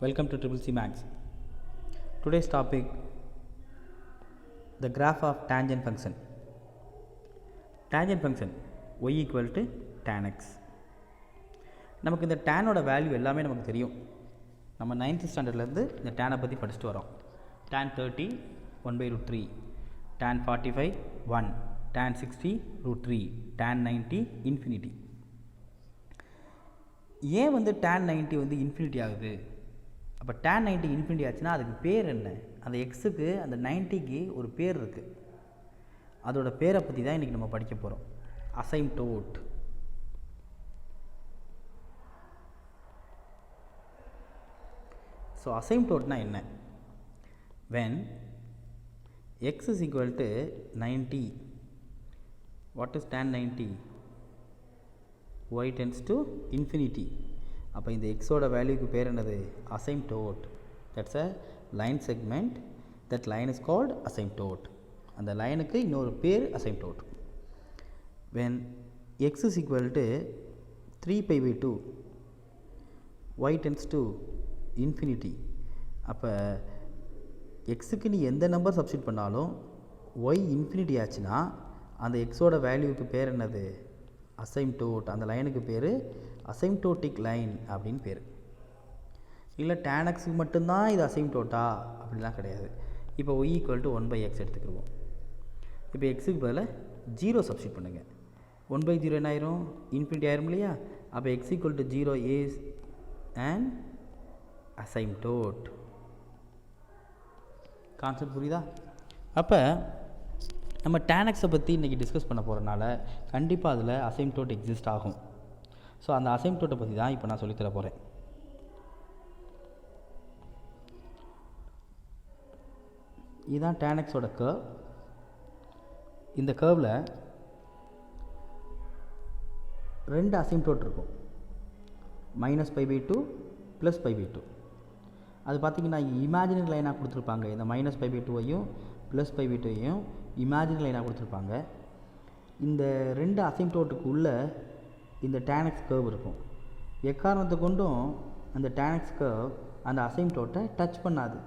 Welcome to Triple C Max. Today's topic, the graph of tangent function. Tangent function y equal to tan x. நமக்கு இந்த டேனோட value எல்லாமே நமக்கு தெரியும். நம்ம 9th ஸ்டாண்டர்ட்லேருந்து இந்த டேனை பற்றி படிச்சுட்டு வரோம். tan 30 1/√3, tan 45 1, tan 60 √3, tan 90 infinity. ஏன் tan 90 இன்ஃபினிட்டி ஆகுது? அப்போ tan 90 இன்ஃபினிட்டி ஆச்சுன்னா அதுக்கு பேர் என்ன? அந்த எக்ஸுக்கு அந்த 90க்கு ஒரு பேர் இருக்குது. அதோட பேரை பற்றி தான் இன்றைக்கி நம்ம படிக்க போகிறோம். அசைம்டோட். ஸோ அசைம்டோட்னா என்ன? when x is equal to 90, what is tan 90? y tends to infinity. அப்போ இந்த எக்ஸோட வேல்யூக்கு பேர் என்னது? Asymptote. That's a line segment. That line is called asymptote. அந்த லைனுக்கு இன்னொரு பேர் அசைம்டோட். when x is equal to 3π/2, y tends to infinity. அப்போ எக்ஸுக்கு நீ எந்த நம்பர் சப்ஸ்டியூட் பண்ணாலும் y இன்ஃபினிட்டி ஆச்சுன்னா அந்த எக்ஸோட வேல்யூக்கு பேர் என்னது? அசைம்டோட். அந்த லைனுக்கு பேர் அசைம்டோட்டிக் லைன் அப்படின்னு பேர். இல்லை tan xக்கு மட்டும்தான் இது அசைம்டோட்டா அப்படிலாம் கிடையாது. இப்போ y ஈக்குவல் டு 1/x எடுத்துக்கிடுவோம். இப்போ எக்ஸுக்கு பதில் 0 சப்ஸ்டியூட் பண்ணுங்கள். 1/0 என்ன ஆயிரும்? இன்ஃபினிட்டி ஆயிரும் இல்லையா? அப்போ x equal to 0 is an asymptote. Concept புரியுதா? அப்போ நம்ம tan xை பற்றி இன்றைக்கி டிஸ்கஸ் பண்ண போகிறனால கண்டிப்பாக அதில் அசைம்டோட் எக்ஸிஸ்ட் ஆகும். ஸோ அந்த அசைம்டோட்டை பற்றி தான் இப்போ நான் சொல்லித்தர போகிறேன். இதுதான் tan xோட கர்வ். இந்த கர்வில் ரெண்டு அசைம்டோட் இருக்கும். -π/2 +π/2. அது பார்த்திங்கன்னா இமேஜினரி லைனாக கொடுத்துருப்பாங்க. இந்த -π/2ஐயும் +π/2ஐயும் இமேஜினரி லைனாக கொடுத்துருப்பாங்க. இந்த ரெண்டு அசைம்டோட்டுக்கு உள்ள இந்த tan x கர்வ் இருக்கும். எக்காரணத்தை கொண்டும் அந்த tan x கர்வ் அந்த அசைம்டோட்டை டச் பண்ணாது.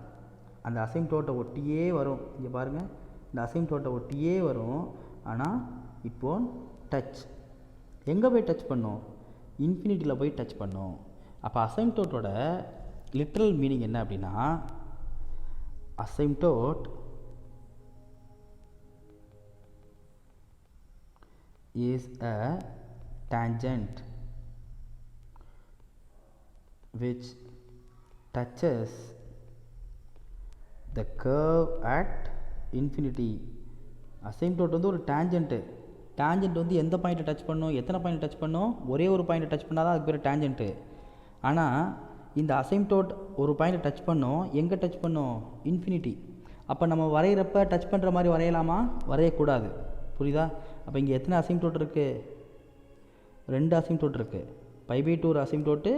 அந்த அசைம்டோட்டை ஒட்டியே வரும். இங்கே பாருங்கள், இந்த அசைம்டோட்டை ஒட்டியே வரும். ஆனால் இப்போ டச் எங்கே போய் டச் பண்ணும்? இன்ஃபினிட்டியில் போய் டச் பண்ணும். அப்போ அசைம்டோட்டோட லிட்ரல் மீனிங் என்ன அப்படின்னா, அசைம்டோட் is a tangent which touches the curve at infinity. அசைம்டோட் வந்து ஒரு டேஞ்சன்ட்டு. டேஞ்சன்ட் வந்து எந்த பாயிண்ட்டை டச் பண்ணும்? எத்தனை பாயிண்ட் டச் பண்ணும்? ஒரே ஒரு பாயிண்ட்டை டச் பண்ணால் தான் அதுக்கு பேர் டேஞ்சன்ட்டு. ஆனால் இந்த அசைம்டோட் ஒரு பாயிண்ட்டை டச் பண்ணும். எங்கே டச் பண்ணும்? இன்ஃபினிட்டி. அப்போ நம்ம வரைகிறப்ப டச் பண்ணுற மாதிரி வரையலாமா? வரையக்கூடாது. புரியுதா? அப்போ இங்கே எத்தனை அசைம்டோட் இருக்குது? ரெண்டு அசைம்டோட் இருக்குது. π/2 ஒரு அசைம்டோட்டு,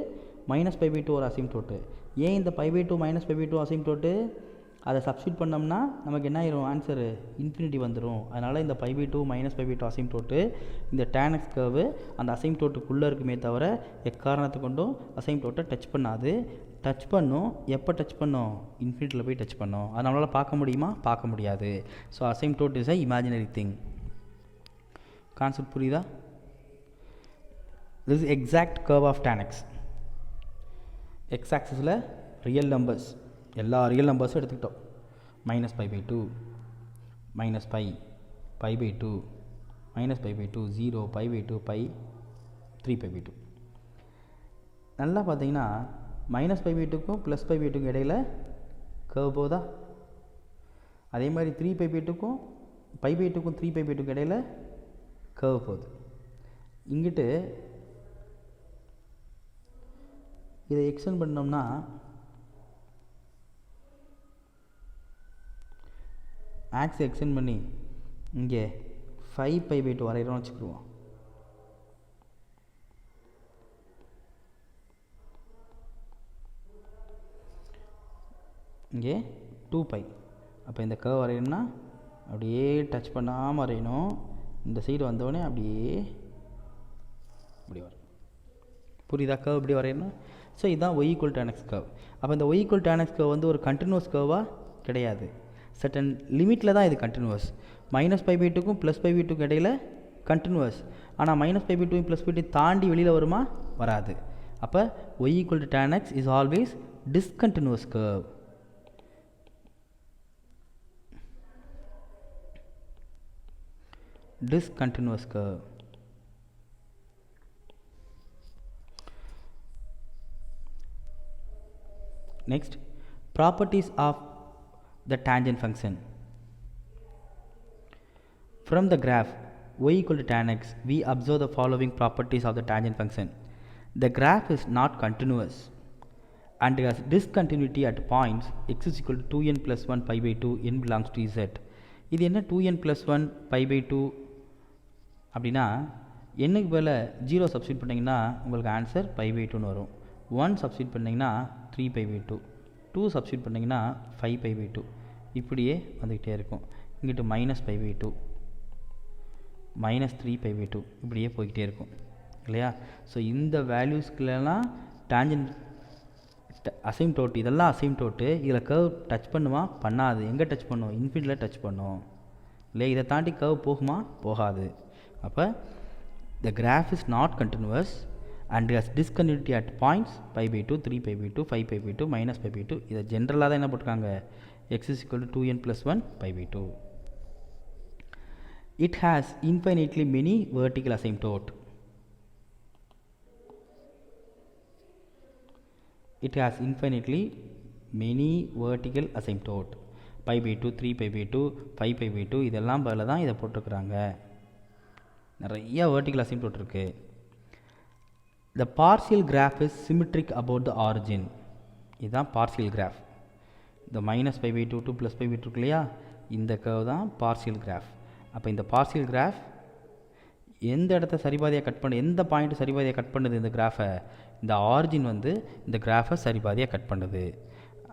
-π/2 ஒரு அசைம்டோட்டு. ஏன் இந்த π/2 -π/2 அசைம்டோட்டு? அதை சப்ஸ்டியூட் பண்ணோம்னா நமக்கு என்ன ஆயிரும்? ஆன்சரு இன்ஃபினிட்டி வந்துடும். அதனால் இந்த π/2 -π/2 அசைம்டோட்டு இந்த tan x கர்வு அந்த அசைம்டோட்டுக்குள்ளே இருக்குமே தவிர எக்காரணத்தை கொண்டும் அசைம்டோட்டை டச் பண்ணாது. டச் பண்ணும். எப்போ டச் பண்ணும்? இன்ஃபினிட்டியில் போய் டச் பண்ணும். அது நம்மளால் பார்க்க முடியுமா? பார்க்க முடியாது. So asymptote is a imaginary thing. Concept புரியுதா? This is exact curve of tan x. X ஆக்சிஸில் ரியல் நம்பர்ஸ், எல்லா ரியல் நம்பர்ஸும் எடுத்துக்கிட்டோம். -π/2, -π, π/2, -π/2, 0, π/2, π, 3π/2. நல்லா பார்த்தீங்கன்னா -π/2க்கும் +π/2க்கும் இடையில் கர்வ் போதா? அதே மாதிரி 3π/2க்கும் π/2க்கும் 3π/2க்கும் இடையில் கர்வ் போகுது. இங்கிட்டு இதை எக்ஸ்டெண்ட் பண்ணோம்னா ஆக்ஸ் எக்ஸ்டெண்ட் பண்ணி இங்கே 5π/2 வரைகிறோம்னு வச்சுக்கிடுவோம். இங்கே 2π. அப்போ இந்த கர்வ் வரையணும்னா அப்படியே டச் பண்ணாமல் வரையணும். இந்த சைடு வந்தோடனே அப்படியே இப்படி வரும். புரியுதா? கர்வ் இப்படி வரையணும். ஸோ இதுதான் y equal tan x curve. அப்போ இந்த y equal tan x curve வந்து ஒரு கண்டினியூஸ் கர்வாக கிடையாது. சர்டன் லிமிட்டில் தான் இது கண்டினியூஸ். -π/2க்கும் +π/2க்கும் இடையில் கண்டினியூஸ். ஆனால் -π/2 +π/2 தாண்டி வெளியில் வருமா? வராது. அப்போ y equal to tan x is always discontinues curve. Discontinuous curve. Next, properties of the tangent function. From the graph y equal to tan x, we observe the following properties of the tangent function. The graph is not continuous and has discontinuity at points x is equal to 2n plus 1 pi by 2 n belongs to z. இது என்ன 2n plus 1 pi by 2 அப்படின்னா என்னுக்கு பதில் 0 substitute பண்ணிங்கன்னா உங்களுக்கு answer π/2ன்னு வரும். 1 substitute பண்ணிங்கன்னா 3π/2, 2 substitute பண்ணிங்கன்னா 5π/2, இப்படியே வந்துக்கிட்டே இருக்கும். இங்கிட்டு -π/2, -3π/2, இப்படியே போய்கிட்டே இருக்கும் இல்லையா? ஸோ இந்த வேல்யூஸ்க்குலாம் டேஞ்சன்ட் அசைம்டோட், இதெல்லாம் அசைம்டோட்டு. இதில் கர்வ் டச் பண்ணுமா? பண்ணாது. எங்கே டச் பண்ணும்? இன்ஃபினிட்டியில் டச் பண்ணும் இல்லையா? இதை தாண்டி கர்வ் போகுமா? போகாது. அப்போ the graph is not continuous and has discontinuity at points π/2, 3π/2, 5π/2, -π/2. இதை ஜென்ரலாக தான் என்ன போட்டிருக்காங்க? x is equal to 2n plus 1 pi/2. It has infinitely many vertical asymptote. It has infinitely many vertical asymptote. π/2, 3π/2, 5π/2 இதெல்லாம் பதில் தான் இதை போட்டிருக்கிறாங்க. நிறைய vertical asymptote இருக்குது. The partial graph is symmetric about the origin. இதுதான் partial graph. இந்த -π/2 to +π/2 இருக்கு இல்லையா? இந்த கர்வ் தான் partial graph. அப்போ இந்த partial graph எந்த இடத்த சரிபாதியாக கட் பண்ணு, எந்த பாயிண்ட் சரிபாதியாக கட் பண்ணுது இந்த கிராஃபை? இந்த ஆரிஜின் வந்து இந்த கிராஃபை சரிபாதியாக கட் பண்ணுது.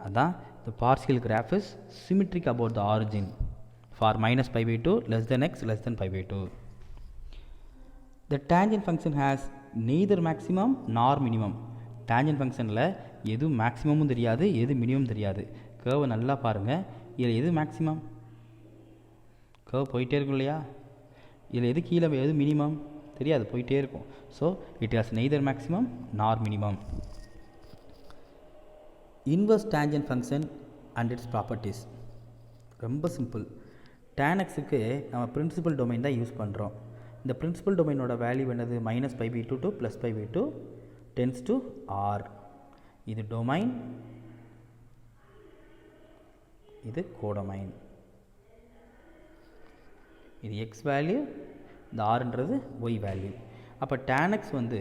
அதான் the partial graph is symmetric about the origin for -π/2 less than x less than π/2. The tangent function has neither maximum nor minimum. tangent functionல எது மேக்ஸிமமும் தெரியாது, எது மினிமம் தெரியாது. கர்வை நல்லா பாருங்கள். இதில் எது மேக்ஸிமம்? கர்வ் போயிட்டே இருக்கும் இல்லையா? இதில் எது கீழே, எது மினிமம் தெரியாது, போயிட்டே இருக்கும். So it has neither maximum நார் minimum. Inverse tangent function and it's properties ரொம்ப சிம்பிள். tan x-க்கு நம்ம பிரின்சிபல் டொமைன் தான் யூஸ் பண்ணுறோம். இந்த பிரின்சிபல் டொமைனோட வேல்யூ என்னது? -π/2 to +π/2 டென்ஸ் டு r. இது டொமைன், இது கோடொமைன். இது x வேல்யூ, இந்த rன்றது y வேல்யூ. அப்போ tan x வந்து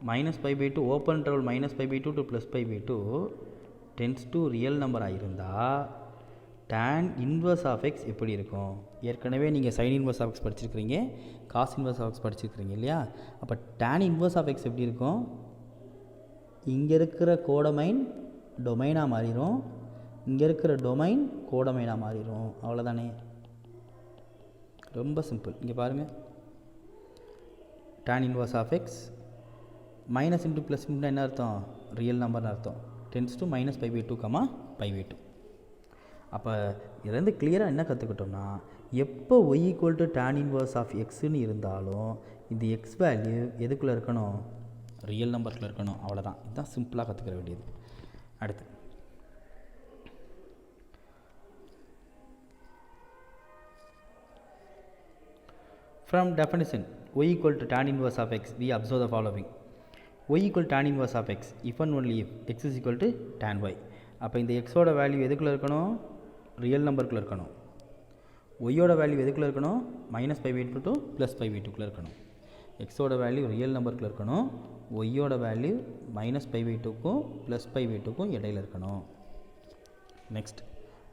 -π/2 open interval -π/2 to +π/2 tends to real நம்பராக இருந்தால் tan இன்வர்ஸ் ஆஃப் x எப்படி இருக்கும்? ஏற்கனவே நீங்கள் sin இன்வர்ஸ் ஆஃப் x படிச்சிருக்கிறீங்க, cos இன்வர்ஸ் ஆஃப் x படிச்சிருக்கிறீங்க இல்லையா? அப்போ tan இன்வர்ஸ் ஆஃப் x எப்படி இருக்கும்? இங்கே இருக்கிற கோடமைன் டொமைனாக மாறிடும், இங்கே இருக்கிற டொமைன் கோடமைனாக மாறிடும். அவ்வளோதானே, ரொம்ப சிம்பிள். இங்கே பாருங்கள், tan inverse of x minus into plus into என்ன அர்த்தம்? ரியல் நம்பர்னு அர்த்தம். Tends to -π/2, π/2. அப்போ இதுலேருந்து கிளியராக என்ன கற்றுக்கிட்டோம்னா, எப்போ y equal to tan inverse of எக்ஸ்ன்னு இருந்தாலும் இந்த எக்ஸ் வேல்யூ எதுக்குள்ளே இருக்கணும்? ரியல் நம்பர்ஸில் இருக்கணும். அவ்வளோதான். இதுதான் சிம்பிளாக கற்றுக்கிற வேண்டியது. அடுத்து from definition y equal to tan inverse of x, we observe the following. y equal to tan inverse of x if and only if x is equal to tan y. அப்போ இந்த எக்ஸோட வேல்யூ எதுக்குள்ளே இருக்கணும்? Real நம்பருக்குள்ளே இருக்கணும். ஒய்யோட value எதுக்குள்ளே இருக்கணும்? -π/2 to +π/2 இருக்கணும். எக்ஸோட value real நம்பருக்குள்ளே இருக்கணும். ஒய்யோட வேல்யூ -π/2க்கும் +π/2க்கும் இடையில் இருக்கணும். நெக்ஸ்ட்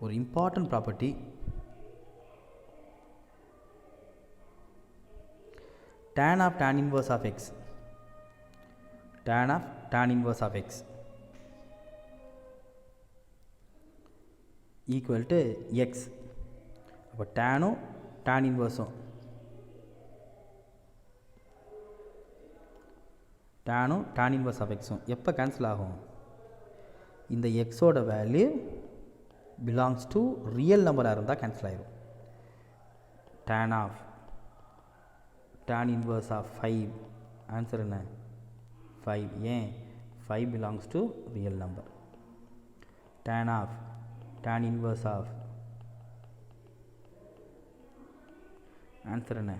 ஒரு important property, tan of tan inverse of x, tan of tan inverse of x equal to x. அப்போ டேனும் tan இன்வர்ஸும் டேனும் tan இன்வர்ஸ் ஆஃப் எக்ஸும் எப்போ கேன்சல் ஆகும்? இந்த எக்ஸோட வேல்யூ பிலாங்ஸ் டு ரியல் நம்பராக இருந்தால் கேன்சல் ஆகிடும். tan இன்வர்ஸ் ஆஃப் 5 ஆன்சர் என்ன? 5. ஏன்? 5 belongs to real number. tan inverse of answer என்ன?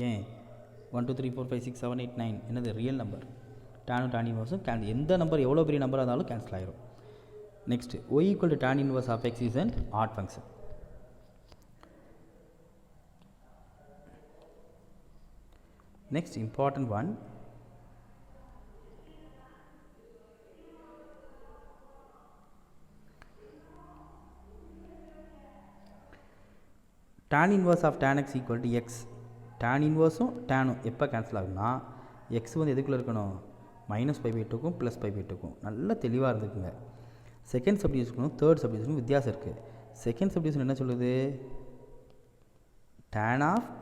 ஏன்? 1 2 3 4 5 6 7 8 9 என்னது? Real number. tan இன்வர்ஸும் எந்த நம்பர் எவ்வளோ பெரிய நம்பராக இருந்தாலும் கேன்சல் ஆகிடும். Next y equal to tan inverse of x is an odd function. Next important one, tan inverse of tan x equal to x. tan inverseம் tanனும் எப்போ கேன்சல் ஆகும்னா x வந்து எதுக்குள்ளே இருக்கணும்? -π/2க்கும் +π/2க்கும். நல்லா தெளிவாக இருந்துக்குங்க. செகண்ட் சப்டிவிஷனுக்கும் தேர்ட் சப்டிவிஷனுக்கும் வித்தியாசம் இருக்குது. செகண்ட் சப்டிவிஷன் என்ன சொல்லுது?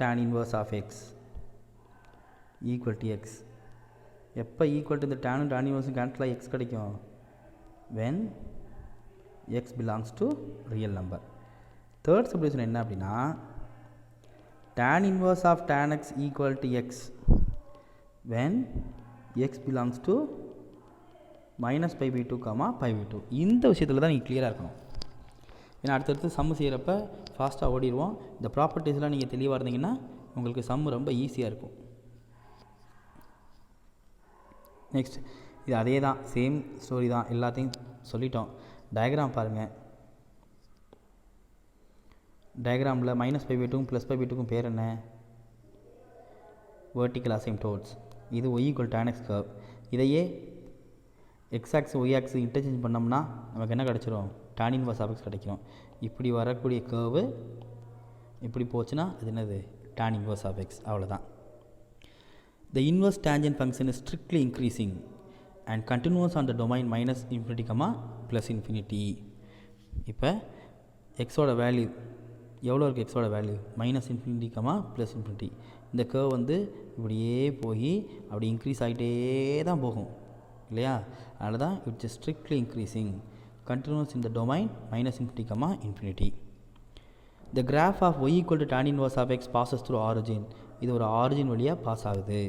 tan inverse of x equal to x. எப்போ ஈக்குவல் டு இந்த டேனும் tan இன்வர்ஸும் கேன்சல் ஆகி எக்ஸ் கிடைக்கும்? When x belongs to real number. Third subdivision என்ன அப்படின்னா tan inverse of tan x equal to x when x belongs to -π/2, π/2. இந்த விஷயத்தில் தான் நீங்கள் கிளியராக இருக்கணும். ஏன்னா அடுத்தடுத்து சம்மு செய்கிறப்ப ஃபாஸ்ட்டாக ஓடிடுவோம். இந்த ப்ராப்பர்ட்டிஸ்லாம் நீங்கள் தெளிவாக இருந்தீங்கன்னா உங்களுக்கு சம்மு ரொம்ப ஈஸியாக இருக்கும். நெக்ஸ்ட் இது அதே தான், சேம் ஸ்டோரி தான், எல்லாத்தையும் சொல்லிட்டோம். டயக்ராம் பாருங்கள். டயக்ராமில் -π/2க்கும் +π/2க்கும் பேர் என்ன? Vertical asymptotes. இது y equal tan x curve. இதையே x axis y axis interchange பண்ணோம்னா நமக்கு என்ன கிடச்சிரும்? tan இன்வர்ஸ் ஆஃப் x கிடைக்கும். இப்படி வரக்கூடிய கர்வு இப்படி போச்சுன்னா அது என்னது? tan inverse of x. அவ்வளோதான். The inverse tangent function is strictly increasing and continuous on the domain -∞, +∞. இப்போ எக்ஸோட வேல்யூ எவ்வளோ இருக்குது? எக்ஸோட வேல்யூ -∞, +∞. இந்த கர்வ் வந்து இப்படியே போய் அப்படி இன்க்ரீஸ் ஆகிட்டே தான் போகும் இல்லையா? அதனால தான் it's strictly increasing, continuous in the domain -∞. The graph of y equal to tan inverse of x passes through origin. இது ஒரு ஆரிஜின் வழியாக பாஸ் ஆகுது.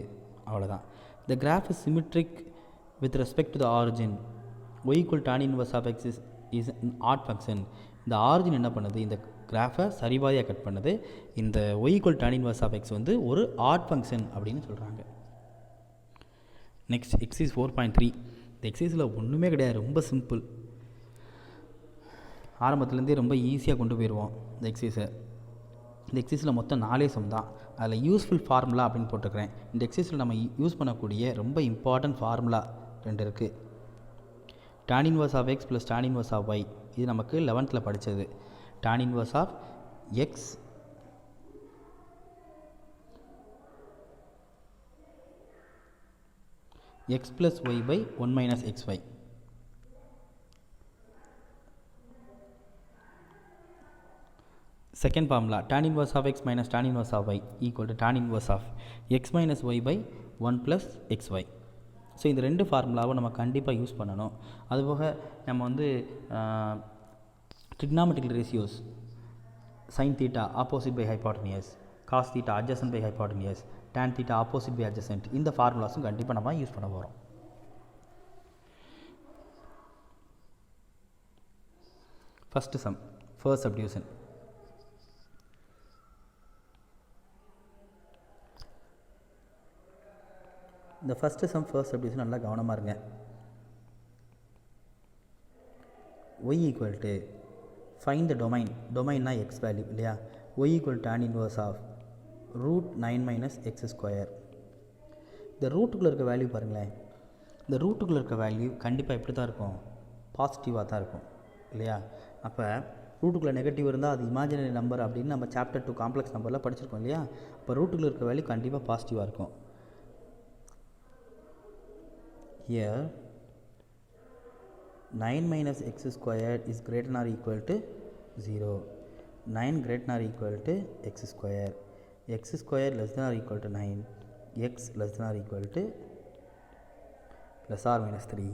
அவ்வளோதான். The graph is symmetric with respect to the origin. y equal tan inverse of x is an odd function. இந்த origin என்ன பண்ணுது? இந்த கிராஃபை சரிபாதியாக cut பண்ணுது. இந்த y equal tan inverse of x வந்து ஒரு ஆட் ஃபங்க்ஷன் அப்படின்னு சொல்கிறாங்க. Next exercise 4.3. இந்த எக்ஸைஸில் ஒன்றுமே கிடையாது, ரொம்ப சிம்பிள். ஆரம்பத்துலேருந்தே ரொம்ப ஈஸியாக கொண்டு போயிடுவோம் இந்த எக்ஸைஸை. இந்த எக்ஸைஸில் மொத்தம் 4 சம் தான். அதில் யூஸ்ஃபுல் ஃபார்முலா அப்படின்னு போட்டிருக்கிறேன். இந்த எக்ஸைஸில் நம்ம யூஸ் பண்ணக்கூடிய ரொம்ப இம்பார்ட்டன்ட் ஃபார்முலா 2 இருக்குது. tan inverse of x plus tan inverse of y. இது நமக்கு 11th படித்தது. tan inverse of x x plus y by 1 minus xy. Second formula tan inverse of x minus tan inverse of y equal to tan inverse of x minus y by 1 plus xy. So இந்த 2 ஃபார்முலாவை நம்ம கண்டிப்பாக use பண்ணணும். அதுபோக நம்ம வந்து trigonometrical ratios, sin theta opposite by hypotenuse, cos theta adjacent by hypotenuse, tan theta opposite by adjacent, இந்த ஃபார்முலாஸும் கண்டிப்பாக நம்ம யூஸ் பண்ண போகிறோம். First sum, first subdivision. இந்த ஃபஸ்ட்டு சம் ஃபர்ஸ்ட் சப்டிவிஷன் நல்லா கவனமாக இருங்க. y equal to find the domain. டொமைன்னா எக்ஸ் வேல்யூ இல்லையா? y equal tan inverse of √9 minus x square. இந்த ரூட்டுக்குள்ளே இருக்க வேல்யூ பாருங்களேன். இந்த ரூட்டுக்குள்ளே இருக்க வேல்யூ கண்டிப்பாக எப்படி தான் இருக்கும்? பாசிட்டிவாக தான் இருக்கும் இல்லையா? அப்போ ரூட்டுக்குள்ளே நெகட்டிவ் இருந்தால் அது இமேஜினரி நம்பர் அப்படின்னு நம்ம சாப்டர் 2 காம்ப்ளெக்ஸ் நம்பரில் படிச்சிருக்கோம் இல்லையா? அப்போ ரூட்டுக்குள்ளே இருக்க வேல்யூ கண்டிப்பாக பாசிட்டிவாக இருக்கும். Here 9 minus x squared is greater than or equal to 0. 9 greater than or equal to x square. X square less than or equal to 9, x less than or equal to plus or minus 3.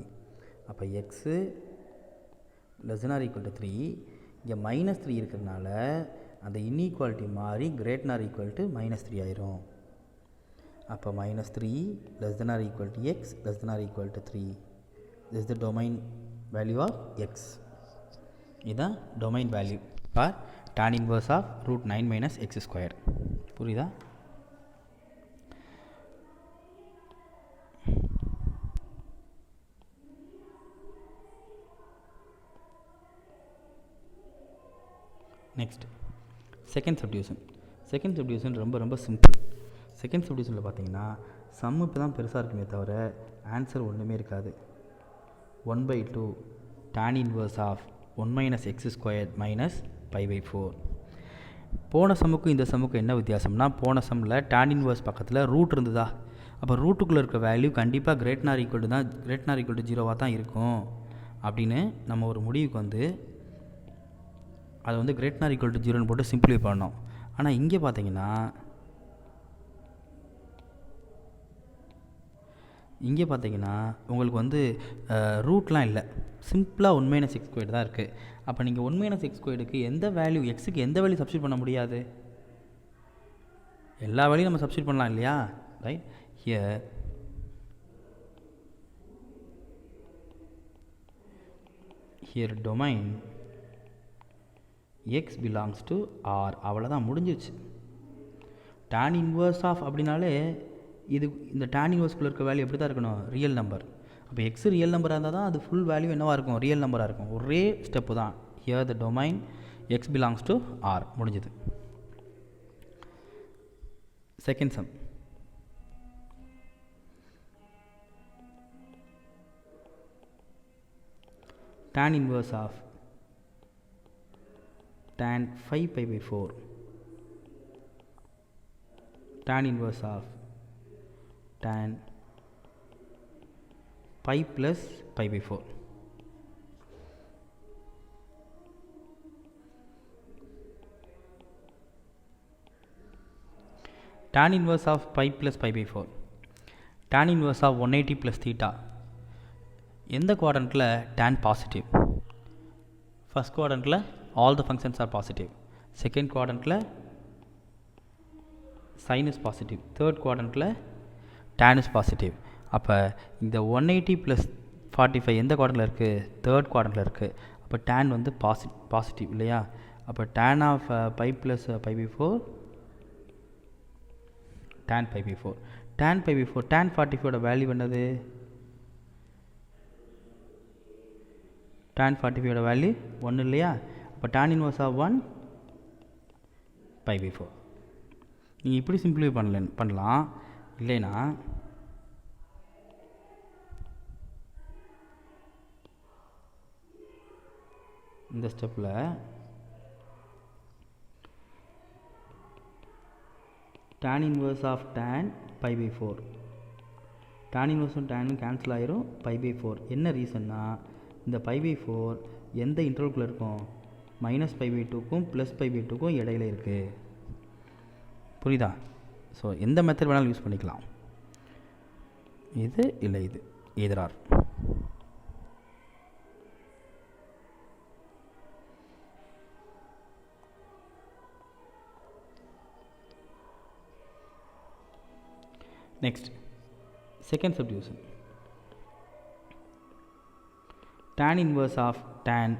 அப்போ x less than or equal to 3, இங்கே minus 3 இருக்கிறதுனால அந்த inequality மாறி greater equal to minus 3 ஆயிரும். அப்போ minus 3 less than or equal to x less than or equal to 3. this is the domain value of x. இதுதான் domain value for tan inverse of root 9 minus x square. புரியுதா? Next second subdivision ரொம்ப simple. Second சப்டிவிஷனில் பார்த்தீங்கன்னா some இப்போ தான் பெருசாக இருக்குமே தவிர answer ஒன்றுமே இருக்காது. 1/2 tan inverse of 1 minus x squared minus pi by 4. போன சம்முக்கும் இந்த சம்முக்கும் என்ன வித்தியாசம்னா, போன சம்மில் tan inverse பக்கத்தில் ரூட் இருந்ததா, அப்போ ரூட்டுக்குள்ளே இருக்க வேல்யூ கண்டிப்பாக கிரேட் ஆர் ஈக்குவல் டு 0 தான் இருக்கும் அப்படின்னு நம்ம ஒரு முடிவுக்கு வந்து அதை வந்து கிரேட் ஆர் ஈக்குவல் டு 0ன்னு போட்டு சிம்பிளிஃபை பண்ணோம். ஆனால் இங்கே பார்த்தீங்கன்னா உங்களுக்கு வந்து ரூட்லாம் இல்லை, சிம்பிளாக 1 minus x squared தான் இருக்குது. அப்போ நீங்கள் 1 minus x squaredக்கு எந்த வேல்யூ, எக்ஸுக்கு எந்த வேல்யூ சப்ஸ்டியூட் பண்ண முடியாது? எல்லா வேல்யூயும் நம்ம சப்ஸ்டியூட் பண்ணலாம் இல்லையா? Right. Here domain x belongs to R. அவ்வளோதான், முடிஞ்சிச்சு. tan inverse of அப்படின்னாலே இந்த tan inverseக்குள்ளே இருக்க வேல்யூ எப்படி தான் இருக்கணும்? Real number. அப்போ எக்ஸ் ரியல் நம்பராக இருந்தால் தான் அது ஃபுல் வேல்யூ என்னவாக இருக்கும்? ரியல் நம்பராக இருக்கும். ஒரே ஸ்டெப்பு தான். Here the domain x belongs to R. முடிஞ்சது. Second sum. tan inverse of tan 5 pi by 4, tan inverse of tan pi plus pi by 4. tan inverse of pi plus pi by 4, tan inverse of 180 plus theta. எந்த குவாட்ரண்ட்டில் tan positive? First குவாட்ரண்ட்டில் all the functions are positive. Second quadrantல sin is positive. Third quadrantல tan is positive. அப்போ இந்த 180 plus 45 எந்த குவாட்ரண்ட்டில் இருக்குது? Third குவாட்ரண்ட்டில் இருக்குது. அப்போ tan வந்து பாசிட்டிவ் இல்லையா? அப்போ tan of pi plus pi by 4 tan pi by 4. tan pi by 4, tan 45 value என்னது? tan 45 வேல்யூ 1 இல்லையா? இப்போ tan inverse of 1 pi by 4. நீங்கள் இப்படி சிம்பிளிஃபை பண்ணலாம். இல்லைனா இந்த ஸ்டெப்பில் tan inverse of tan pi by 4, tan inverse tan cancel ஆயிரும், pi by 4. என்ன ரீசன்னா, இந்த pi by 4 எந்த இன்டர்வல்குள்ளே இருக்கும்? மைனஸ் pi by 2க்கும் ப்ளஸ் pi by 2க்கும் இடையில இருக்குது. புரியுதா? ஸோ எந்த மெத்தட் வேணாலும் யூஸ் பண்ணிக்கலாம். இது இல்லை, இது எதிரார். Next second subdivision. tan inverse of tan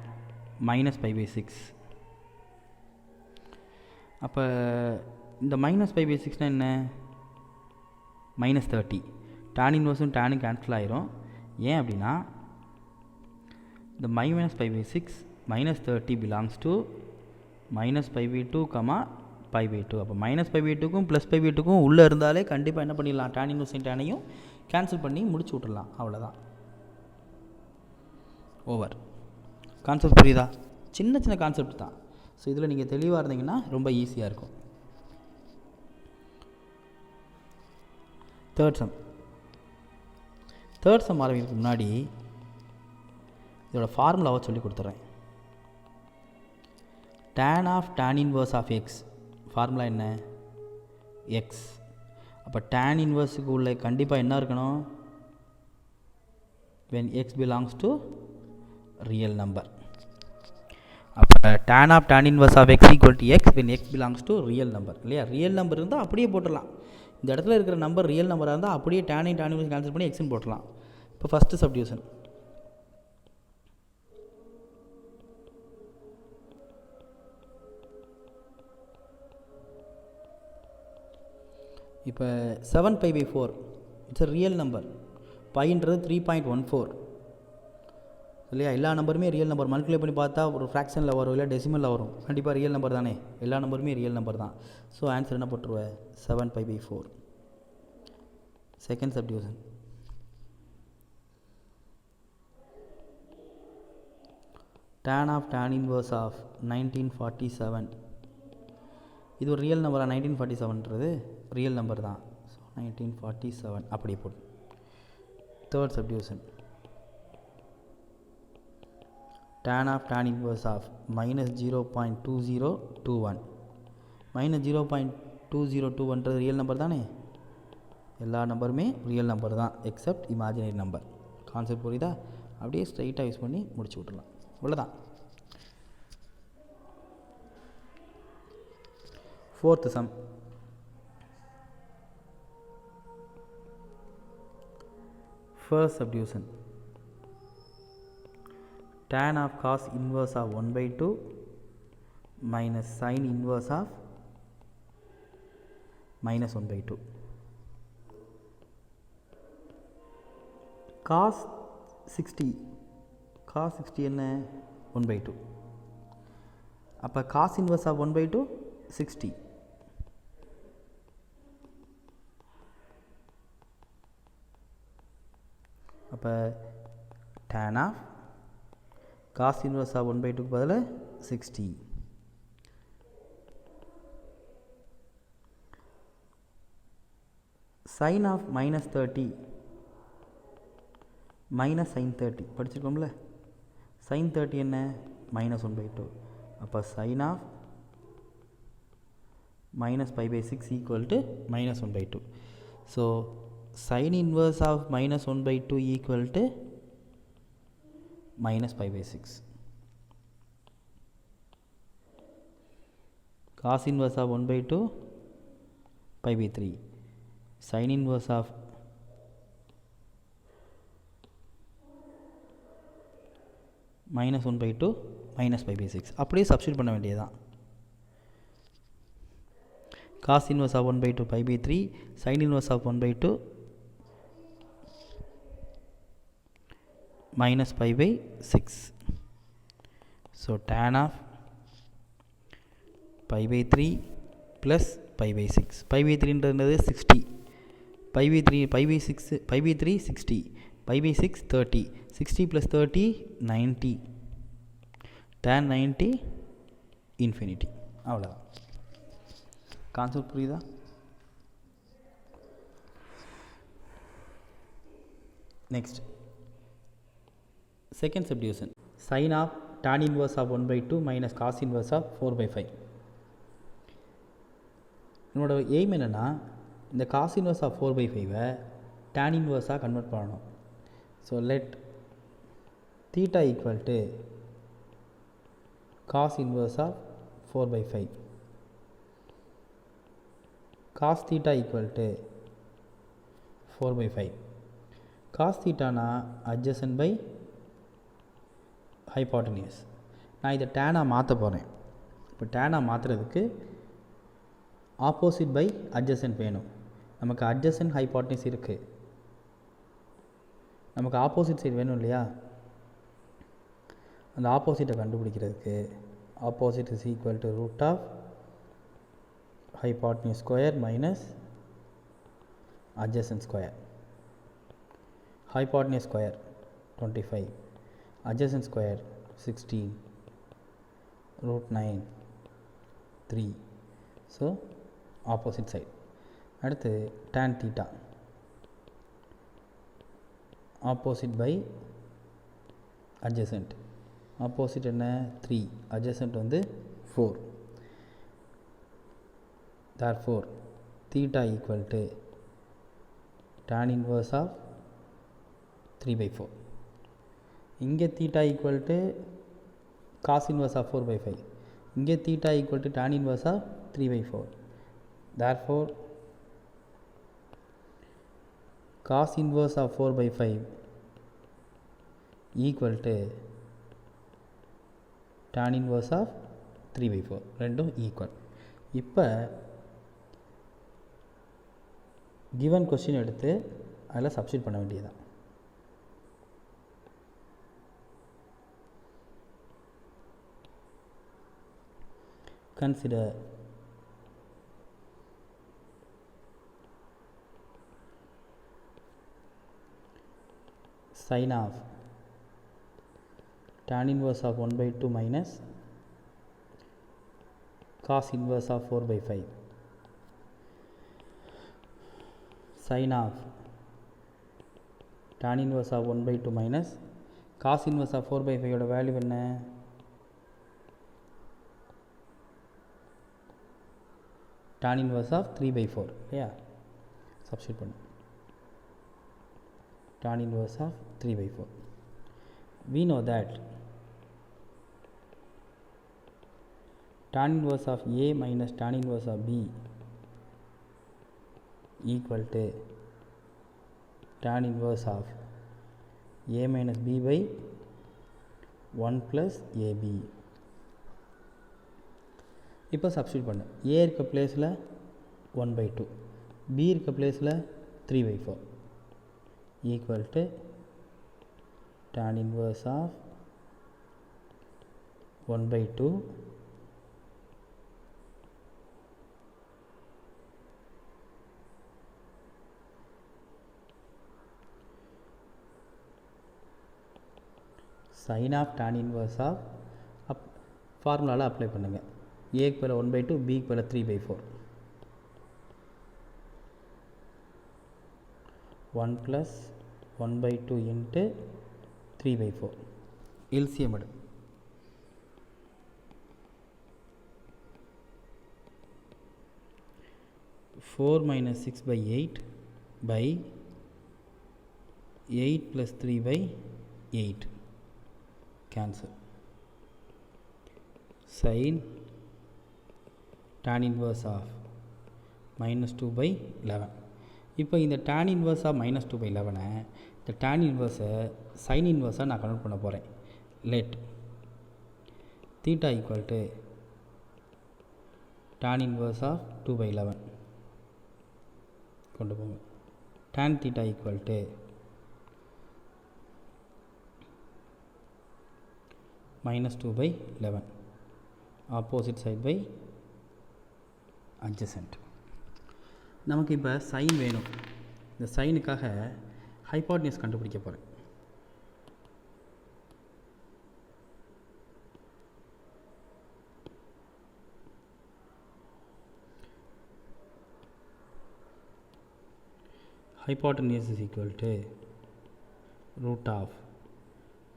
minus pi by 6. அப்போ இந்த மைனஸ் pi by 6னா என்ன? -30. tan இன்வர்ஸும் டேனும் கேன்சல் ஆயிரும். ஏன் அப்படின்னா இந்த minus pi by 6 -30 belongs to minus pi by 2, pi by 2. அப்போ மைனஸ் pi by 2க்கும் ப்ளஸ் pi by 2க்கும் உள்ளே இருந்தாலே கண்டிப்பாக என்ன பண்ணிடலாம்? tan இன்வர்ஸையும் டேனையும் கேன்சல் பண்ணி முடிச்சு விட்டுடலாம். அவ்வளோதான், ஓவர். கான்செப்ட் புரியுதா? சின்ன சின்ன கான்செப்ட் தான். ஸோ இதில் நீங்கள் தெளிவாக இருந்தீங்கன்னா ரொம்ப ஈஸியாக இருக்கும். தேர்ட் சம் ஆரம்பிக்கிறதுக்கு முன்னாடி இதோட ஃபார்முலாவை சொல்லி கொடுத்துட்றேன். tan of tan inverse of x formula என்ன? எக்ஸ். அப்போ tan இன்வர்ஸுக்கு உள்ள கண்டிப்பாக என்ன இருக்கணும்? when x belongs to real number. அப்போ tan inverse of x equal to x when x belongs to real number இல்லையா? ரியல் நம்பர் இருந்தால் அப்படியே போட்டுடலாம். இந்த இடத்துல இருக்கிற நம்பர் ரியல் நம்பராக இருந்தால் அப்படியே tan inverse கேன்சல் பண்ணி எக்ஸ்ன்னு போட்டுடலாம். இப்போ ஃபஸ்ட்டு சப்டிவிஷன். இப்போ 7π/4 இட்ஸ் அ ரியல் நம்பர். பைன்றது 3.14 இல்லையா? எல்லா நம்பருமே ரியல் நம்பர். மல்டிப்ளை பண்ணி பார்த்தா ஒரு ஃப்ராக்ஷனில் வரும், இல்லை டெசிமலில் வரும். கண்டிப்பாக ரியல் நம்பர் தானே? எல்லா நம்பருமே ரியல் நம்பர் தான். ஸோ ஆன்சர் என்ன போட்டுருவேன்? 7π/4. Second subdivision. tan inverse of 1947. இது ஒரு ரியல் நம்பரா? 1947ன்றது ரியல் நம்பர் தான். ஸோ 1947 அப்படியே போடும். Third subdivision. tan inverse of -0.2021. -0.2021ன்றது ரியல் நம்பர் தானே? எல்லா நம்பருமே ரியல் நம்பர் தான் எக்ஸப்ட் இமேஜினரி நம்பர். கான்செப்ட் புரியுதா? அப்படியே ஸ்ட்ரைட்டாக யூஸ் பண்ணி முடிச்சு விட்டுடலாம். இவ்வளோதான். Fourth sum. First subdivision. tan of cos inverse of 1/2 minus sin inverse of -1/2. cos 60 என்ன? 1/2. அப்போ cos inverse of 1/2 60. அப்போ tan of cos inverse of 1/2க்கு பதில் 60. sin of -30 minus sin 30 படிச்சிருக்கோம்ல? sin 30 என்ன? -1/2. அப்போ sin of -π/6 equal to -1/2. So sin inverse of -1/2 equal to -π/6. cos inverse of 1/2 π/3. sin inverse of -1/2 -π/6. அப்படியே substitute பண்ண வேண்டியதுதான். cos inverse of 1/2 π/3, sin inverse of 1/2 -π/6. So tan of π/3 plus π/6. π/3ன்றது 60. π/3 60. π/6 30. 60 plus 30 90. tan 90 infinity. அவ்வளோதான். Concept புரியுதா? Next second subdivision. sin of tan inverse of 1/2 minus cos inverse of 4/5. என்னோட aim என்னென்னா, இந்த cos inverse of 4/5 tan inverse convert பண்ணணும். So let theta equal to cos inverse of 4/5. cos theta equal to 4/5. cos theta na adjacent by hypotenuse. நான் இதை டேனாக மாற்ற போகிறேன். இப்போ டேனாக மாற்றுறதுக்கு ஆப்போசிட் பை அட்ஜசன்ட் வேணும். நமக்கு அட்ஜசன்ட் ஹைபாட்டனிஸ் இருக்குது, நமக்கு ஆப்போசிட் சைடு வேணும் இல்லையா? அந்த ஆப்போசிட்டை கண்டுபிடிக்கிறதுக்கு opposite is equal to root of hypotenuse square minus adjacent square. hypotenuse square 25, adjacent square 16, root 9 3. so opposite side. அடுத்து tan theta opposite by adjacent. opposite என்ன? 3, adjacent வந்து 4. therefore theta equal to tan inverse of 3/4. இங்கே theta equal to cos inverse of 4/5. இங்கே theta equal to tan inverse of 3/4. Therefore, cos inverse of 4/5 equal to tan inverse of 3/4. ரெண்டும் equal. இப்போ given question எடுத்து அதில் substitute பண்ண வேண்டியதுதான். Consider sin of tan inverse of 1/2 minus cos inverse of 4/5. Sin of tan inverse of 1/2 minus cos inverse of 4/5 ஓட value என்ன? tan inverse of 3/4 இல்லையா? Substitute பண்ணு. tan inverse of 3/4. We know that tan inverse of A minus tan inverse of B equal to tan inverse of A minus B by 1 plus AB. இப்போ substitute பண்ணு. A இருக்க பிளேஸில் 1/2, B இருக்க பிளேஸில் 3/4 equal to tan inverse of 1/2 sin of tan inverse of ஃபார்முலாவில் apply பண்ணுங்கள். ஏக்கு பதில் 1/2, பிக்கு பதில் 3/4. 1 plus 1/2 into 3/4. LCM எடு. 4 minus 6/8 by 8 plus 3/8. Cancel. Sin tan inverse of minus 2/11. இப்போ இந்த tan inverse of minus 2/11 இந்த tan inverse sin inverse நான் கன்வெர்ட் பண்ண போகிறேன். let theta equal to tan inverse of 2/11 கொண்டு போங்க. tan theta equal to minus 2/11 opposite side by adjacent. நமக்கு இப்போ சைன் வேணும். இந்த சைனுக்காக ஹைபாட்னியூஸ் கண்டுபிடிக்க போகிறேன். hypotenuse is equal to root of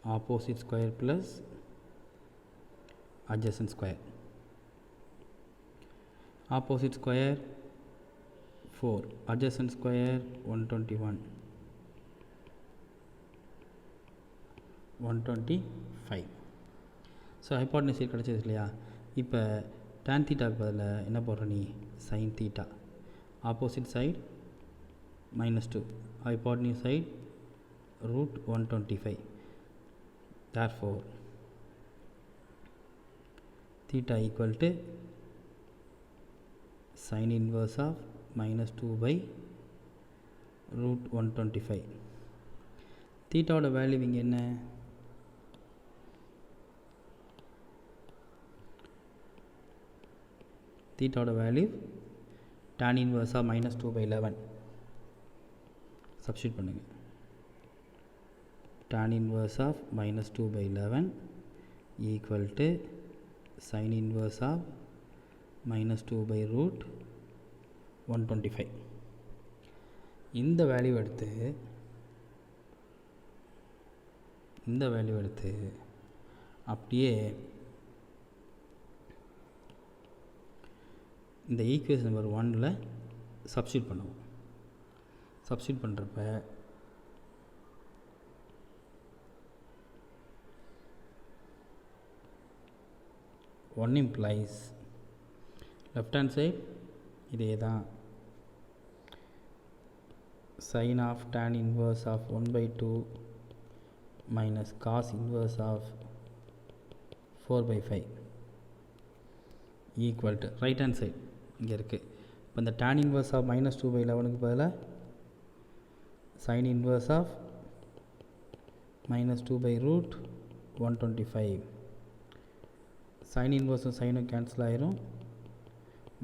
opposite square plus adjacent square. Opposite square 4, adjacent square 121, 125. So hypotenuse கிடச்சது இல்லையா? இப்போ tan தீட்டாவுக்கு பதில் என்ன போடுற நீ? sin theta. Opposite side -2, hypotenuse side root 125. Therefore, theta equal to sin inverse of -2 by root 125. theta ஓட value இங்கே என்ன? theta ஓட value tan inverse of -2/11. Substitute பண்ணுங்க. tan inverse of -2/11 equal to sin inverse of -2 by root 125. இந்த value எடுத்து அப்படியே இந்த equation number 1ல் சப்ஸ்டியூட் பண்ணுவோம். சப்ஸ்டியூட் பண்ணுறப்ப one implies left hand side இதே தான் sin of tan inverse of 1/2 minus cos inverse of 4/5 equal to right hand side இங்கே இருக்குது. இப்போ இந்த tan inverse of -2/11க்கு பதிலாக sin inverse of -2/√125 sin inverse சைனும் கேன்சல் ஆயிரும்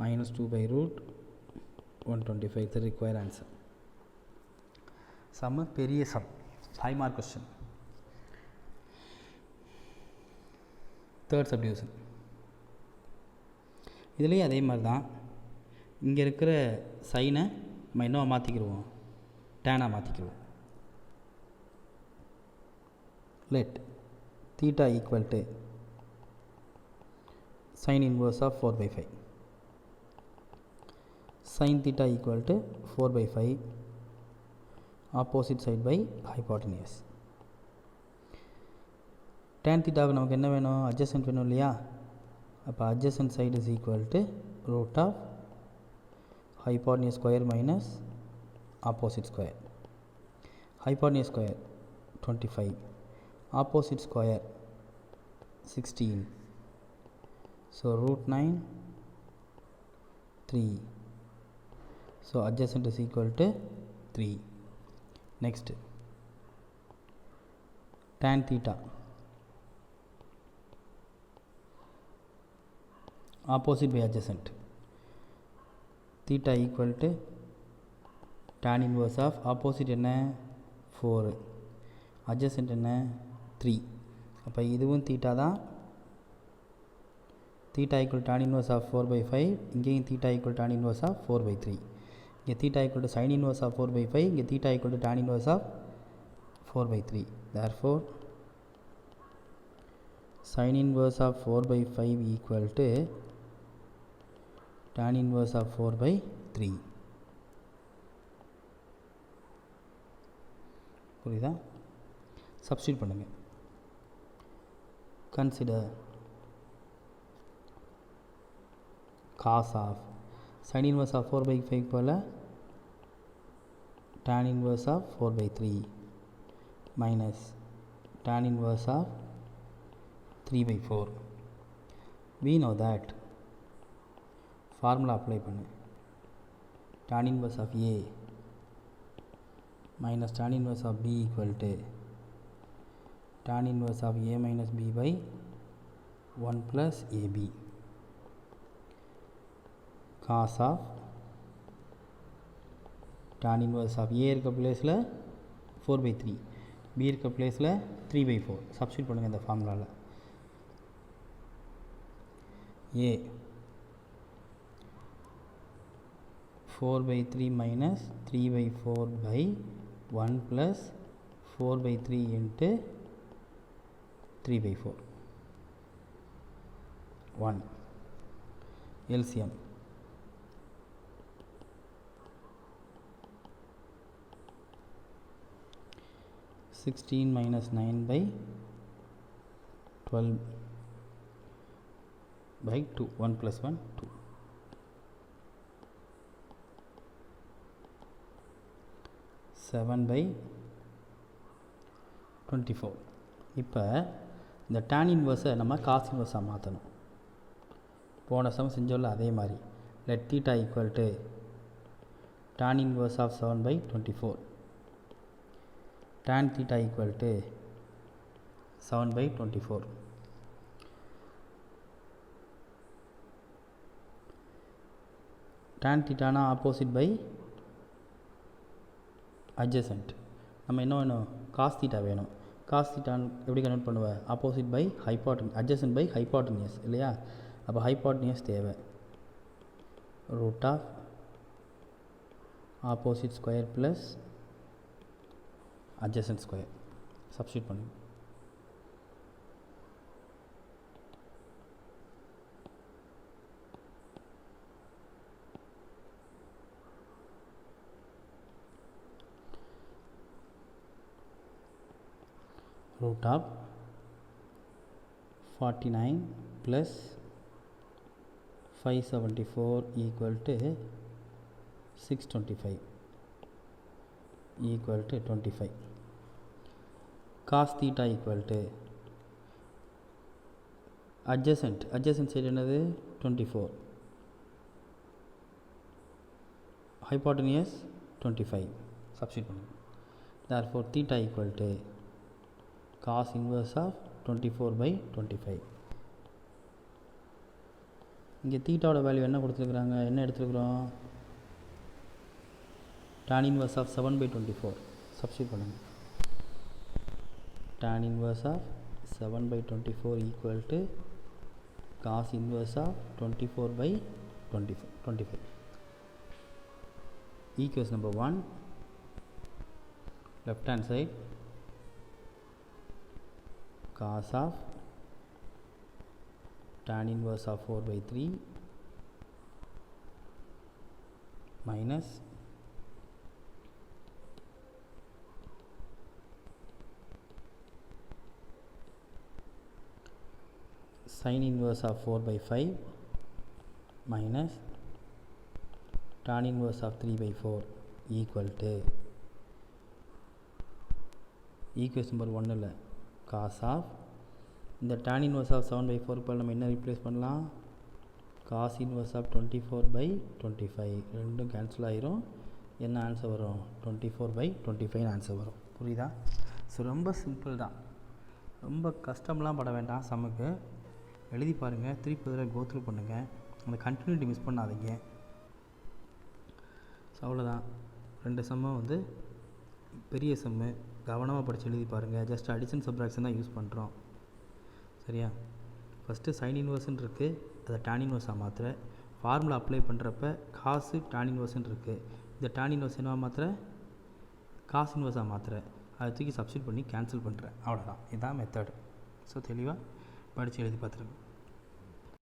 -2/√125 the required answer. சம்ம பெரிய sum 5 mark question. Third subdivision இதுலேயும் அதே மாதிரி தான். இங்கே இருக்கிற சைனை நம்ம என்னவா மாற்றிக்கிடுவோம், டேனாக மாற்றிக்கிடுவோம். Let theta equal to sine inverse of 4/5 sin theta equal to 4/5 opposite side by hypotenuse. tan theta நமக்கு என்ன வேணும், adjacent வேணும் இல்லையா. அப்போ adjacent side is equal to root of hypotenuse square minus opposite square. Hypotenuse square 25, opposite square 16, so √9 3, so adjacent is equal to 3. Next tan theta opposite by adjacent, theta equal to tan inverse of opposite என்ன 4, adjacent என்ன 3. அப்போ இதுவும் theta தான். theta equal tan inverse of 4/5, இங்கேயும் theta equal tan inverse of 4/3. இங்கே theta equal to sin inverse of 4/5, இங்கே theta equal to tan inverse of 4/3. Therefore sin inverse of 4/5 equal to tan inverse of 4/3. புரியுதா? Substitute பண்ணுங்க. Consider cos of sin inverse of 4/5 போல tan inverse of 4/3 minus tan inverse of 3/4. we know that formula apply பண்ணு. tan inverse of a minus tan inverse of b equal to tan inverse of a minus b by 1 plus ab. cos of tan inverse of a இருக்க பிளேஸில் 4/3, b இருக்க பிளேஸில் 3/4 substitute பண்ணுங்கள் இந்த ஃபார்முலாவில். a 4/3 minus 3/4 by 1 plus 4/3 into 3/4 1 LCM 16 minus 9 by 12 by 2, 1 plus 1 2, 7 by 24. இப்போ இந்த tan inverse நம்ம cos inverse மாற்றணும். போன சம் செஞ்சோம்ல அதே மாதிரி. let theta equal to tan inverse of 7/24, tan theta equal to 7/24. tan theta னா opposite by adjacent. நம்ம என்ன வேணும், cos theta வேணும். cos theta எப்படி கன்வெர்ட் பண்ணுவ, opposite by hypotenuse, adjacent by hypotenuse இல்லையா. அப்போ hypotenuse தேவை. root of opposite square plus adjacent square substitute பண்ணுங்க. root of 49 plus 574 equal to 625 equal to 25. Cos theta equal to adjacent side என்னது 24, hypotenuse 25. substitute பண்ணுங்க. therefore theta equal to cos inverse of 24 by 25. இங்கே தீட்டாவோட value என்ன கொடுத்துருக்குறாங்க, என்ன எடுத்துருக்குறோம், tan inverse of 7 by 24. substitute பண்ணுங்க. tan inverse of 7 by 24 equal to cos inverse of 24 by 25. Equation number 1, left hand side cos of tan inverse of 4 by 3 minus sin inverse of 4 by 5 minus tan inverse of 3 by 4 equal to equation number 1 இல்லை cos of இந்த tan inverse of 7 by 4 இப்போ நம்ம என்ன replace பண்ணலாம், cos inverse of 24 by 25 ரெண்டும் cancel ஆயிரும். என்ன answer வரும், 24 by 25 ஆன்சர் வரும். புரியுதா? ஸோ ரொம்ப சிம்பிள் தான், ரொம்ப கஷ்டம்லாம் பட வேண்டாம். சம்முக்கு எழுதி பாருங்கள், திருப்பி இதில் கோத்ரூ பண்ணுங்கள், அந்த கண்டினியூட்டி மிஸ் பண்ணாதீங்க. ஸோ அவ்வளோதான். 2 சம்மும் வந்து பெரிய சம்மு, கவனமாக படித்து எழுதி பாருங்கள். ஜஸ்ட் அடிஷன் சப்ராக்ஷன் தான் யூஸ் பண்ணுறோம். சரியா? ஃபஸ்ட்டு சைன் இன்வர்ஸ்ன்னு இருக்குது, அதை tan இன்வர்ஸாக மாற்றுற. ஃபார்முலா அப்ளை பண்ணுறப்ப காசு tan இன்வர்ஸ்ன்னு இருக்குது, இந்த tan இன்வர்ஸ் என்னவா மாற்றுற, காசு இன்வர்ஸாக மாற்றுற. அதை தூக்கி சப்ஸ்டியூட் பண்ணி கேன்சல் பண்ணுறேன். அவ்வளோதான், இதுதான் மெத்தடு. ஸோ தெளிவாக படித்து எழுதி பார்த்துருங்க.